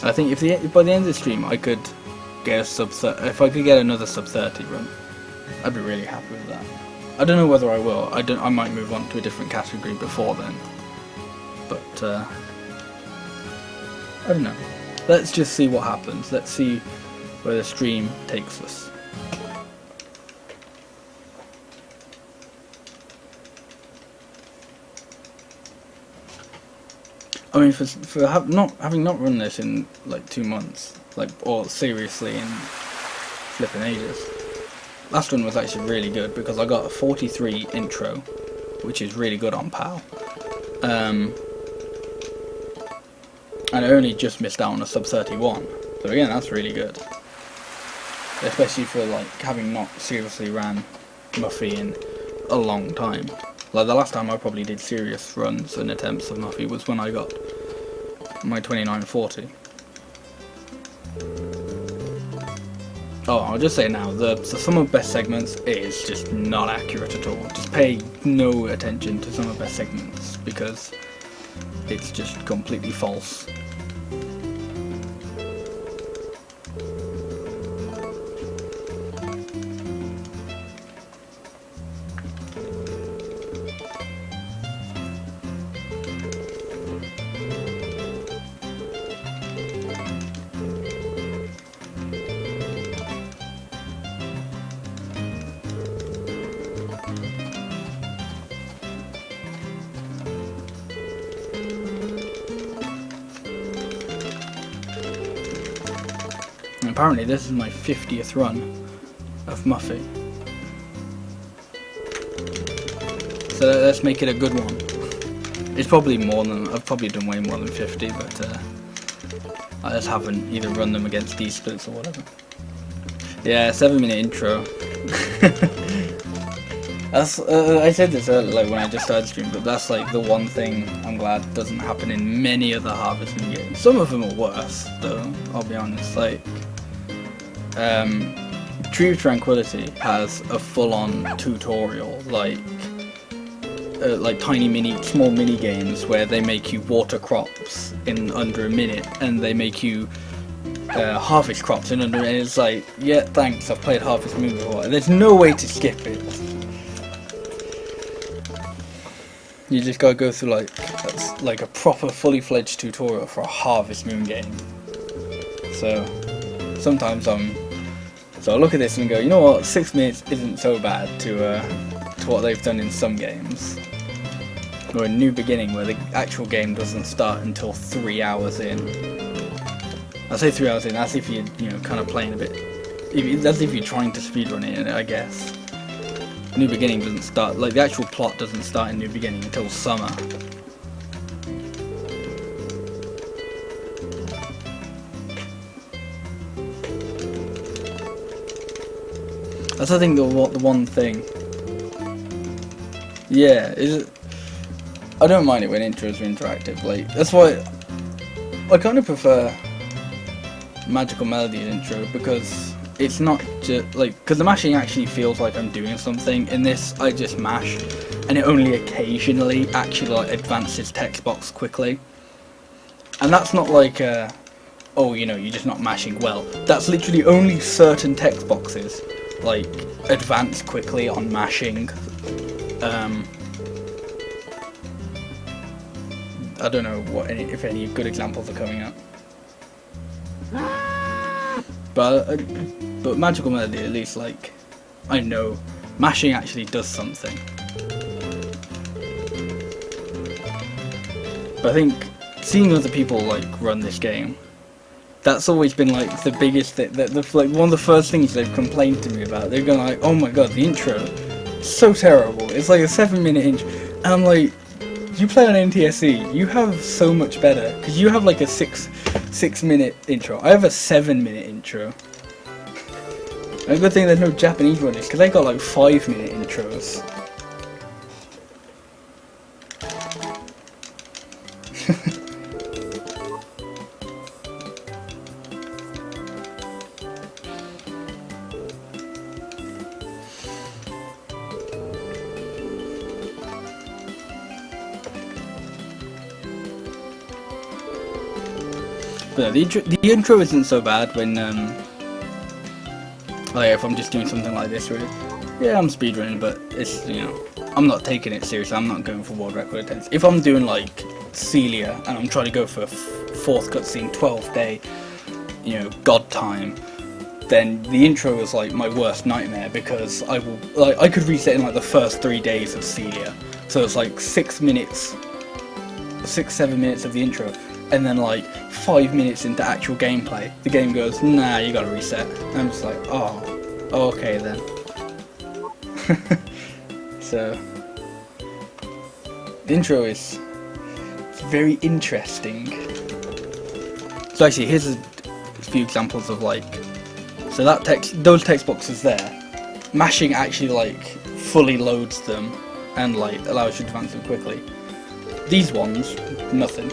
I think if by the end of the stream I could get if I could get another sub 30 run, I'd be really happy with that. I don't know whether I will. I might move on to a different category before then. But I don't know. Let's just see what happens. Let's see where the stream takes us. I mean, for having not run this in like 2 months, or seriously in flipping ages. Last one was actually really good because I got a 43 intro, which is really good on PAL. And I only just missed out on a sub 31, so again that's really good. Especially for like having not seriously ran Muffy in a long time. Like the last time I probably did serious runs and attempts of Muffy was when I got my 2940. Oh, I'll just say now, the sum of best segments is just not accurate at all. Just pay no attention to sum of best segments because it's just completely false. Apparently this is my 50th run of Muffy. So let's make it a good one. It's probably more than, I've probably done way more than 50, but I just haven't either run them against these splits or whatever. Yeah, 7-minute intro. That's, I said this earlier, like when I just started streaming, but that's like the one thing I'm glad doesn't happen in many other Harvest Moon games. Some of them are worse, though, I'll be honest. Like, Tree of Tranquility has a full-on tutorial, like tiny small mini games where they make you water crops in under a minute, and they make you harvest crops in under a minute. It's like, yeah, thanks, I've played Harvest Moon before. There's no way to skip it. You just gotta go through like a proper fully fledged tutorial for a Harvest Moon game. So sometimes so I look at this and go, you know what, 6 minutes isn't so bad to what they've done in some games. Or a New Beginning where the actual game doesn't start until 3 hours in. I say 3 hours in, that's if you're kind of playing a bit. That's if you're trying to speedrun it, I guess. New Beginning doesn't start, like the actual plot doesn't start in New Beginning until summer. That's I think the one thing. Yeah, I don't mind it when intros are interactive. Like that's why I kind of prefer Magical Melody's intro, because it's not just like, because the mashing actually feels like I'm doing something. In this, I just mash, and it only occasionally actually like advances text box quickly. And that's not like oh, you're just not mashing well. That's literally only certain text boxes like advance quickly on mashing. I don't know if any good examples are coming up. But Magical Melody, at least, like, I know mashing actually does something. But I think seeing other people like run this game, that's always been like the biggest thing. Like one of the first things they've complained to me about. They've gone like, "Oh my god, the intro is so terrible. It's like a 7-minute intro." And I'm like, you play on NTSC, you have so much better, because you have like a 6-minute intro. I have a 7-minute intro. And a good thing there's no Japanese runners, because they got like 5-minute intros. But the intro isn't so bad when like if I'm just doing something like this, really. Yeah, I'm speedrunning, but it's, you know, I'm not taking it seriously. I'm not going for world record attempts. If I'm doing like Celia and I'm trying to go for a fourth cutscene, 12th day, you know, god time, then the intro is like my worst nightmare, because I could reset in like the first 3 days of Celia. So it's like 6, 7 minutes of the intro, and then like 5 minutes into actual gameplay, the game goes, nah, you gotta reset. And I'm just like, oh, okay then. So the intro is very interesting. So actually, here's a few examples of like, so those text boxes there, mashing actually like fully loads them and like allows you to advance them quickly. These ones, nothing.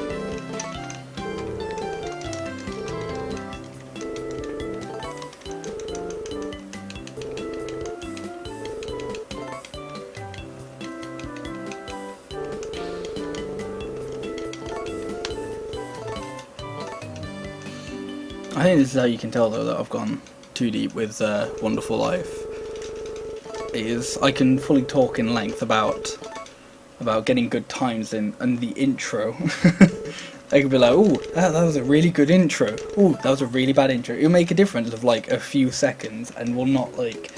I think this is how you can tell though that I've gone too deep with Wonderful Life. Is I can fully talk in length about getting good times in, and the intro. I could be like, ooh, that was a really good intro. Ooh, that was a really bad intro. It'll make a difference of like a few seconds and will not like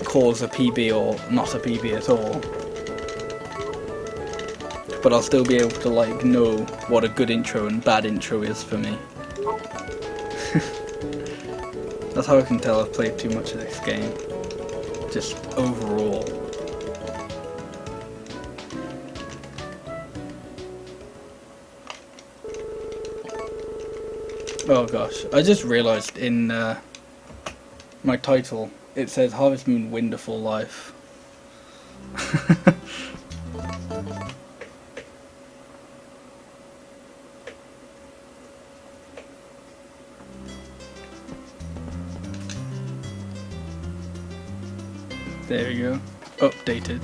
cause a PB or not a PB at all. But I'll still be able to like know what a good intro and bad intro is for me. That's how I can tell I've played too much of this game. Just overall. Oh gosh, I just realised in my title it says Harvest Moon Wonderful Life. There we go. Updated.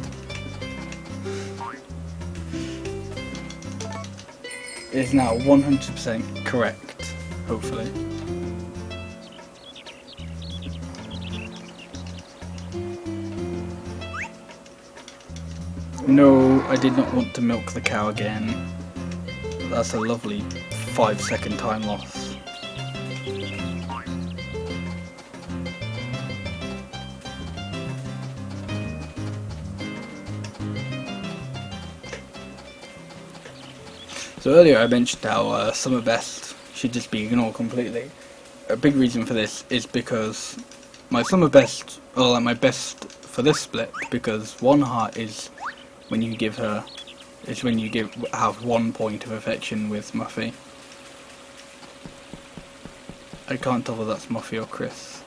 It is now 100% correct, hopefully. No, I did not want to milk the cow again. That's a lovely 5-second time loss. So earlier I mentioned how Summer Best should just be ignored completely. A big reason for this is because my Summer Best, or like my best for this split, because 1 heart is when you give her, is when you have 1 point of affection with Muffy. I can't tell whether that's Muffy or Chris.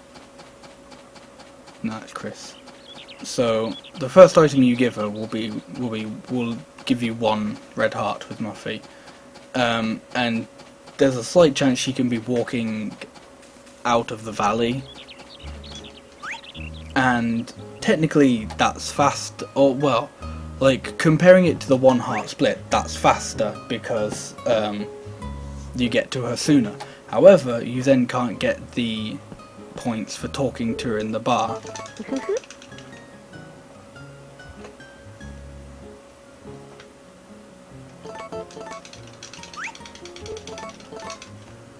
No, it's Chris. So the first item you give her will give you 1 red heart with Muffy. And there's a slight chance she can be walking out of the valley, and technically that's fast, or well, like comparing it to the 1 heart split, that's faster because you get to her sooner. However, you then can't get the points for talking to her in the bar.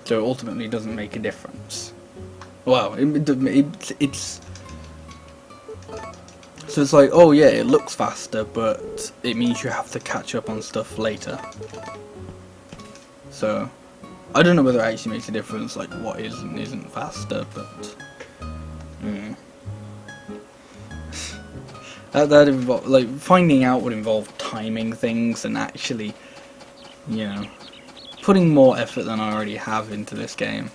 So ultimately it doesn't make a difference. Well, it's... So it's like, oh yeah, it looks faster, but it means you have to catch up on stuff later. So, I don't know whether it actually makes a difference, like what is and isn't faster, but... that like, finding out would involve timing things and actually, you know, putting more effort than I already have into this game.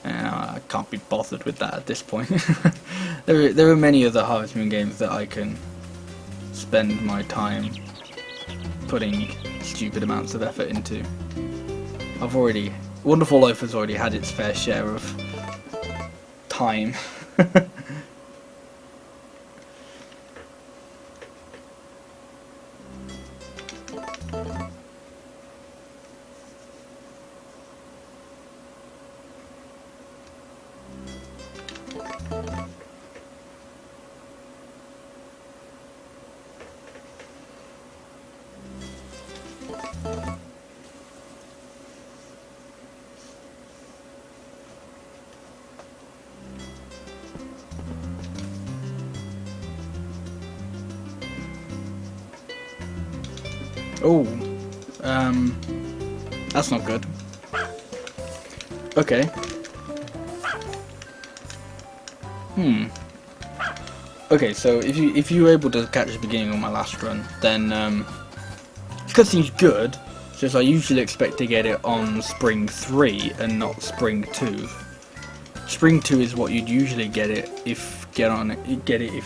I can't be bothered with that at this point. There are many other Harvest Moon games that I can spend my time putting stupid amounts of effort into. Wonderful Life has already had its fair share of time. Oh, that's not good. Okay. Okay, so if you were able to catch the beginning of my last run, then this cutscene's good. Just I usually expect to get it on Spring 3 and not Spring 2. Spring 2 is what you'd usually get it if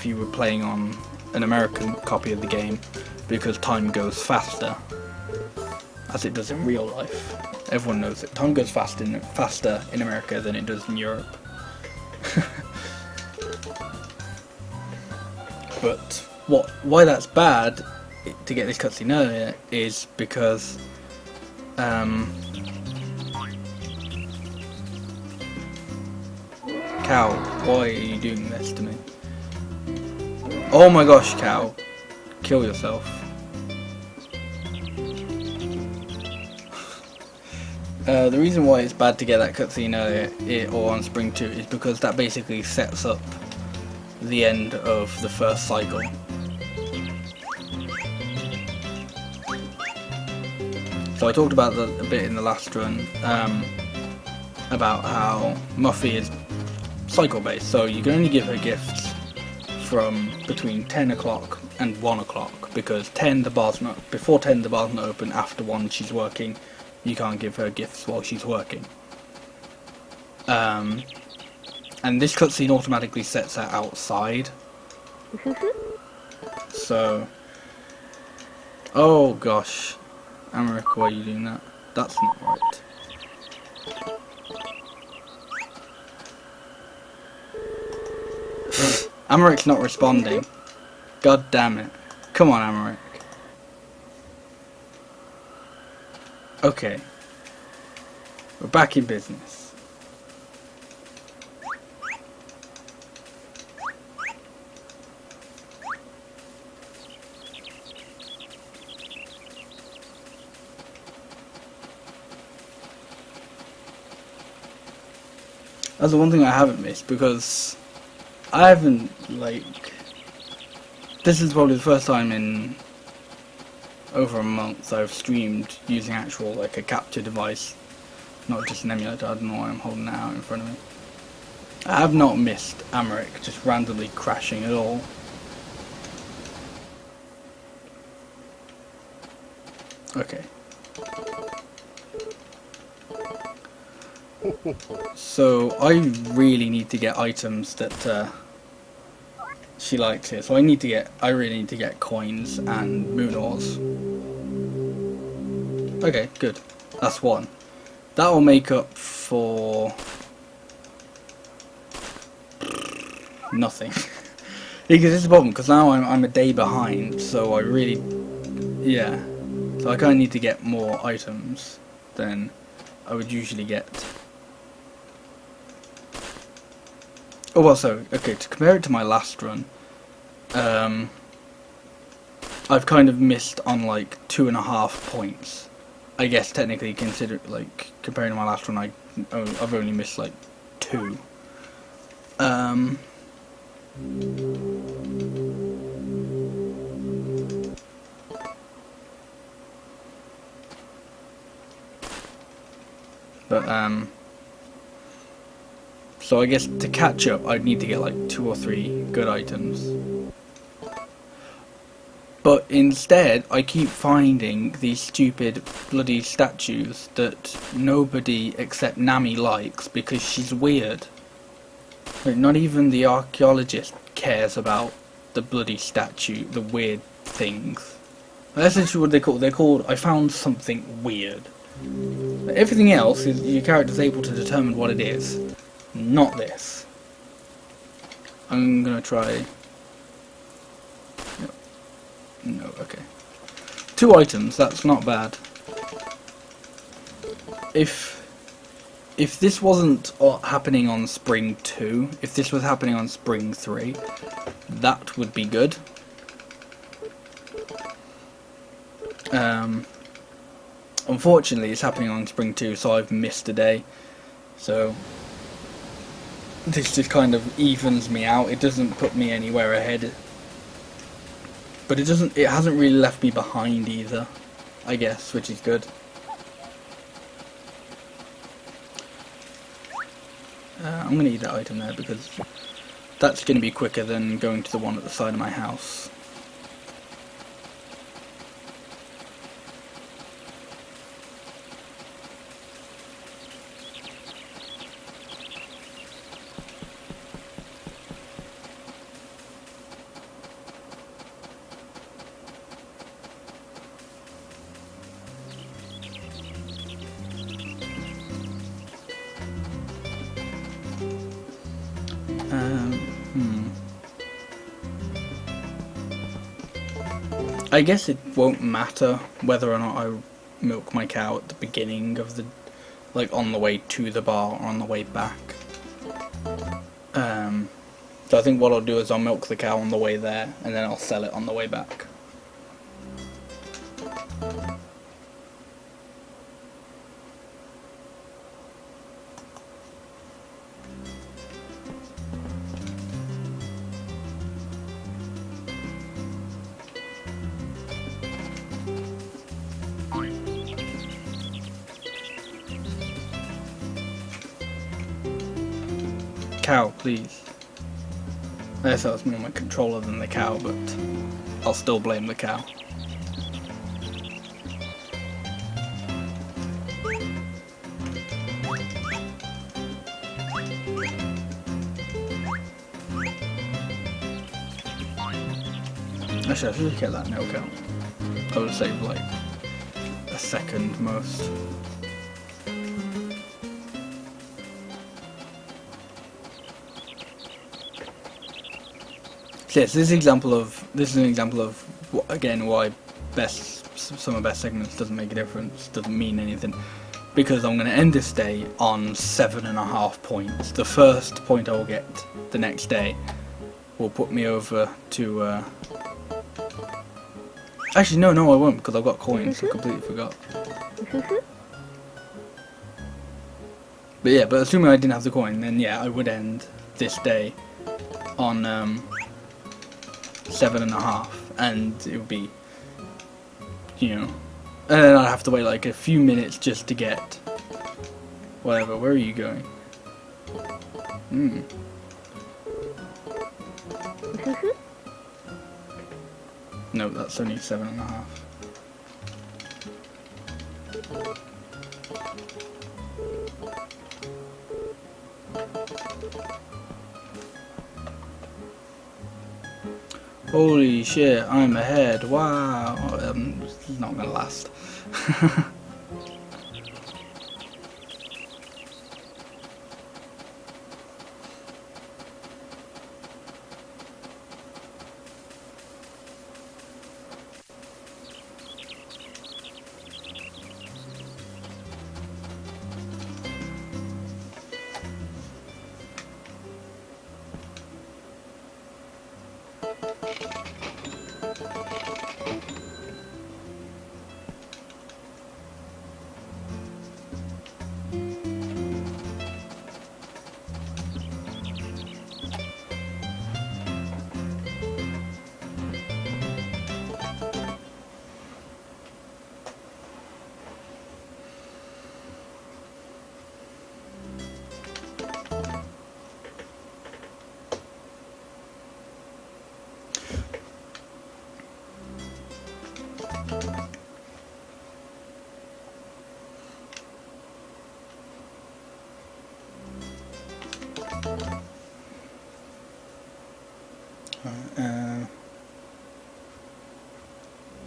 you were playing on an American copy of the game, because time goes faster, as it does in real life. Everyone knows that time goes faster in America than it does in Europe. But why that's bad to get this cutscene earlier is because Cow, why are you doing this to me? Oh my gosh, Cow, kill yourself. The reason why it's bad to get that cutscene earlier or on Spring 2 is because that basically sets up the end of the first cycle. So I talked about a bit in the last run about how Muffy is cycle based, so you can only give her gifts from between 10 o'clock and 1 o'clock, because before 10 the bar's not open, after 1 she's working. You can't give her gifts while she's working. And this cutscene automatically sets her outside. So... Oh gosh. Amaric, why are you doing that? That's not right. Amaric's not responding. God damn it. Come on, Amaric. Okay. We're back in business. That's the one thing I haven't missed, because I haven't, this is probably the first time in over a month I've streamed using actual, a capture device, not just an emulator. I don't know why I'm holding that out in front of me. I have not missed Amaric just randomly crashing at all. Okay. So I really need to get items that she likes here. So I really need to get coins and moon ores. Okay, good. That's one. That will make up for nothing. Because it's a problem, because now I'm a day behind, so I really, yeah. So I kind of need to get more items than I would usually get. Oh, also, okay, to compare it to my last run, I've kind of missed on 2.5 points. I guess technically comparing to my last run, I've only missed 2. But so I guess to catch up, I'd need to get 2 or 3 good items. But instead, I keep finding these stupid bloody statues that nobody except Nami likes because she's weird. Not even the archaeologist cares about the bloody statue, the weird things. That's essentially what they're called. They're called, I found something weird. Everything else is your character's able to determine what it is. Not this. I'm gonna try... No, okay. 2 items, that's not bad. If this wasn't happening on Spring 2, if this was happening on Spring 3, that would be good. Unfortunately, it's happening on Spring 2, so I've missed a day. So this just kind of evens me out. It doesn't put me anywhere ahead, but it hasn't really left me behind either, I guess, which is good. I'm going to eat that item there because that's going to be quicker than going to the one at the side of my house. I guess it won't matter whether or not I milk my cow at the beginning of the, like on the way to the bar or on the way back. So I think what I'll do is I'll milk the cow on the way there and then I'll sell it on the way back. Cow, please. I guess that was more my controller than the cow, but I'll still blame the cow. Actually, I should get that milk out. I would save like a second most. Yes, this is an example of again why some of best segments doesn't make a difference, doesn't mean anything, because I'm going to end this day on 7.5 points. The first point I will get the next day will put me over to. Actually, no, I won't, because I've got coins. I completely forgot. But yeah, but assuming I didn't have the coin, then yeah, I would end this day on 7.5, and it would be, you know, and then I'd have to wait like a few minutes just to get whatever. Where are you going? No, that's only 7.5. Holy shit, I'm ahead. Wow. It's not gonna last.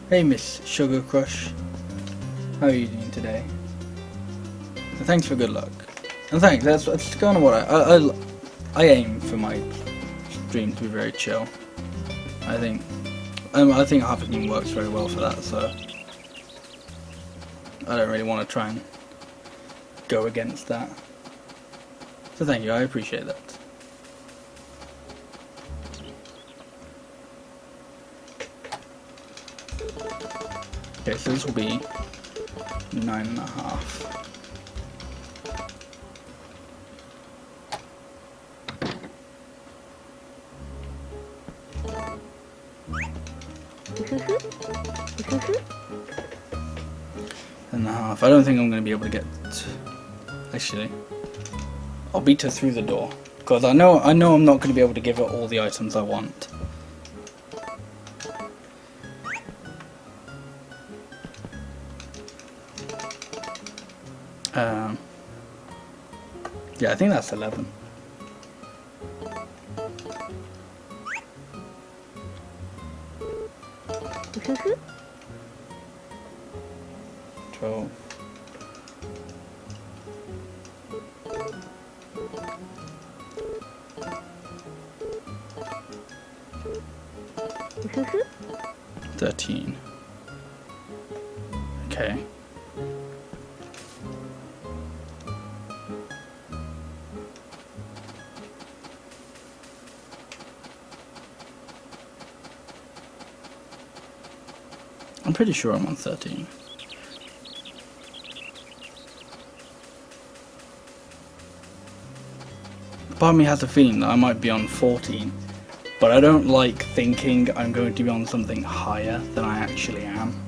Hey Miss Sugar Crush, how are you doing today? And thanks for good luck. And thanks, that's kind of what I aim for my stream to be very chill. I think Huffington works very well for that, so I don't really want to try and go against that. So thank you, I appreciate that. Okay, so this will be 9.5. And a half. I don't think I'm going to be able to get. Actually, I'll beat her through the door because I know I'm not going to be able to give her all the items I want. Yeah, I think that's 11. Twelve. $13. Okay. I'm pretty sure I'm on 13. Part of me has a feeling that I might be on 14, but I don't like thinking I'm going to be on something higher than I actually am.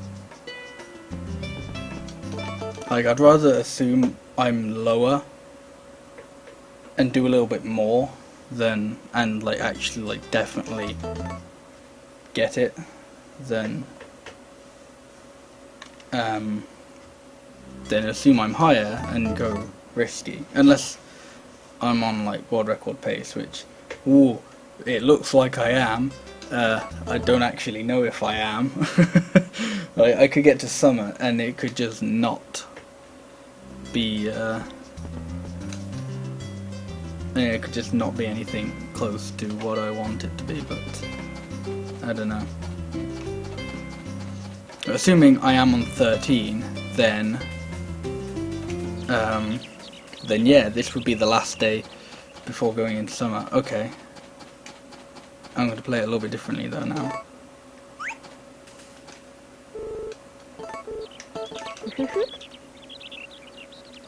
Like, I'd rather assume I'm lower and do a little bit more than, and like actually like definitely get it, than then assume I'm higher and go risky. Unless I'm on like world record pace, which, ooh, it looks like I am. I don't actually know if I am. Like, I could get to summer and it could just not be, it could just not be anything close to what I want it to be, but I don't know. Assuming I am on 13, then yeah, this would be the last day before going into summer. Okay. I'm going to play it a little bit differently though now.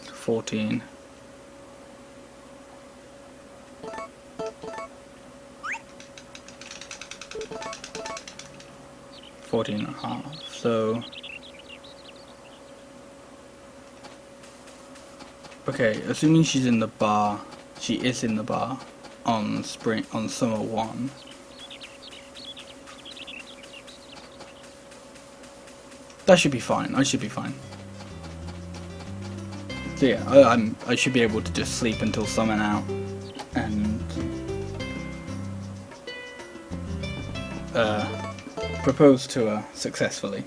$14. $14.5. So okay, assuming she's in the bar, she is in the bar on summer 1. That should be fine. I should be fine. So yeah, I should be able to just sleep until summer now, and propose to her successfully.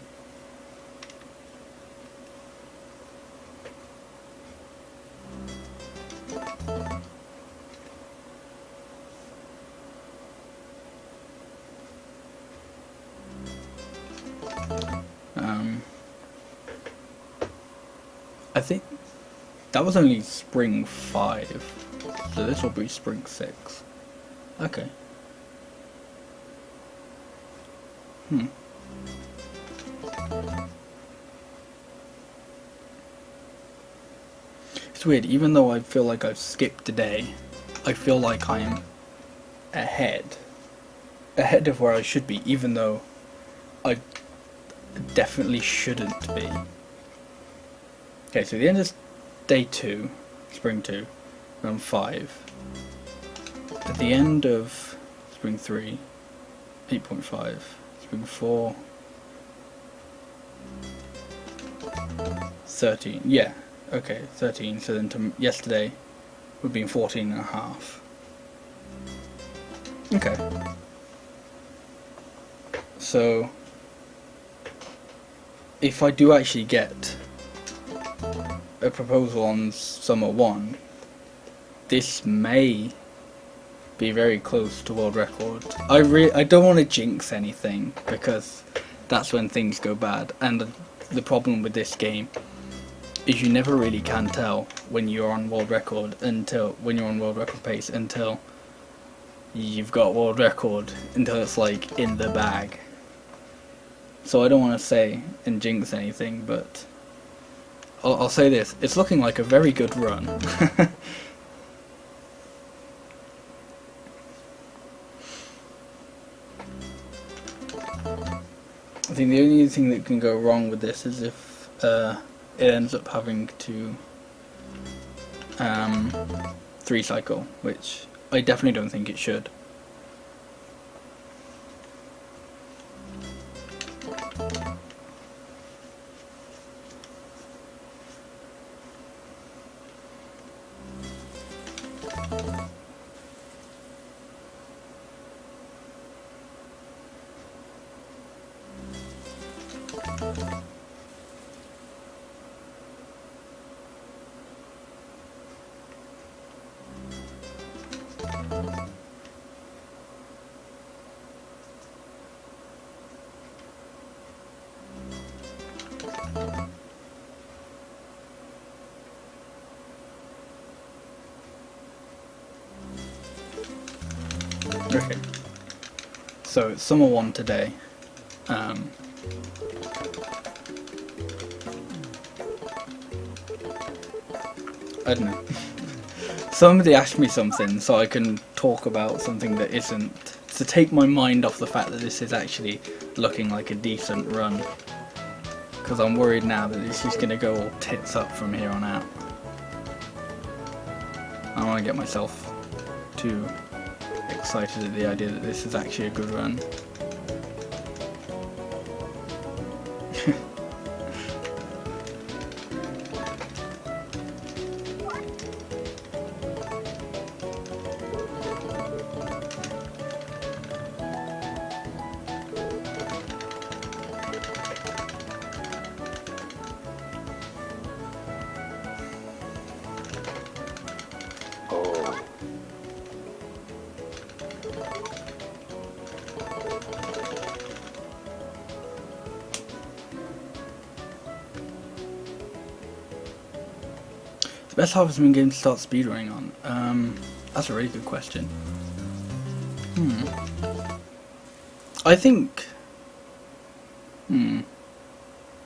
I think that was only spring 5, so this will be spring 6. Okay. It's weird, even though I feel like I've skipped a day, I feel like I'm ahead of where I should be, even though I definitely shouldn't be. Okay, so the end of day 2, spring 2, we're on 5. At the end of spring 3, 8.5. Spring 4, 13. Yeah, okay, 13. So then to yesterday would be 14.5. Okay. So if I do actually get a proposal on summer 1, this may be very close to world record. I don't want to jinx anything, because that's when things go bad, and the problem with this game is you never really can tell when you're on world record pace until you've got world record, until it's like in the bag. So I don't want to say and jinx anything, but I'll say this, it's looking like a very good run. I think the only thing that can go wrong with this is if it ends up having to 3-cycle, which I definitely don't think it should. Okay, so it's Summer 1 today. I don't know. Somebody asked me something so I can talk about something that isn't, to take my mind off the fact that this is actually looking like a decent run. Because I'm worried now that it's just going to go all tits up from here on out. I don't want to get myself too excited at the idea that this is actually a good run. Best Harvest Moon game to start speedrunning on? That's a really good question. I think...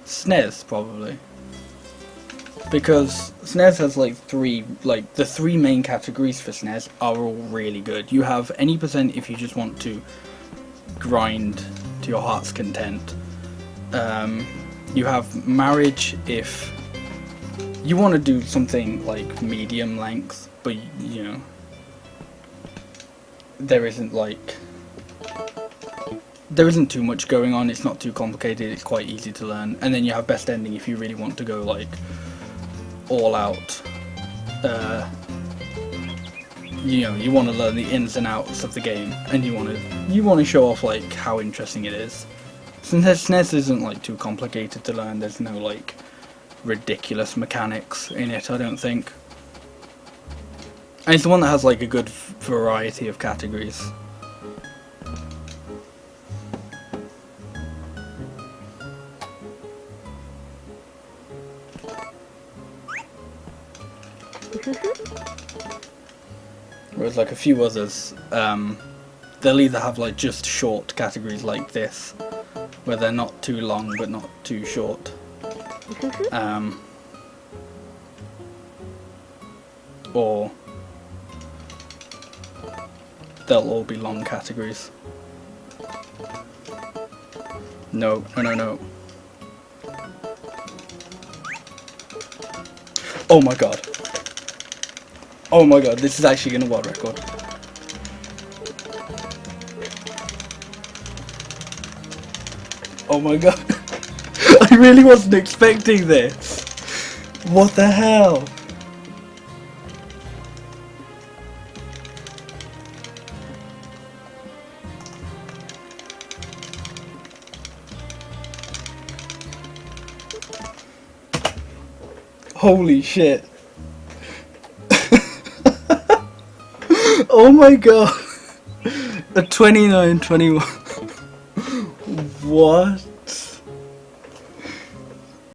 SNES, probably. Because SNES has the three main categories for SNES are all really good. You have any percent if you just want to grind to your heart's content. You have marriage if you want to do something like medium length, but you know, there isn't too much going on, it's not too complicated, it's quite easy to learn. And then you have best ending if you really want to go like all out. You know, you want to learn the ins and outs of the game, and you want to show off like how interesting it is. Since SNES isn't like too complicated to learn, there's no like ridiculous mechanics in it, I don't think. And it's the one that has like a good variety of categories. Whereas like a few others, they'll either have like just short categories like this, where they're not too long but not too short. Or they'll all be long categories. No. Oh my god. Oh my god, this is actually gonna world record. Oh my god. I really wasn't expecting this. What the hell? Holy shit. Oh my god. A 29-21. What?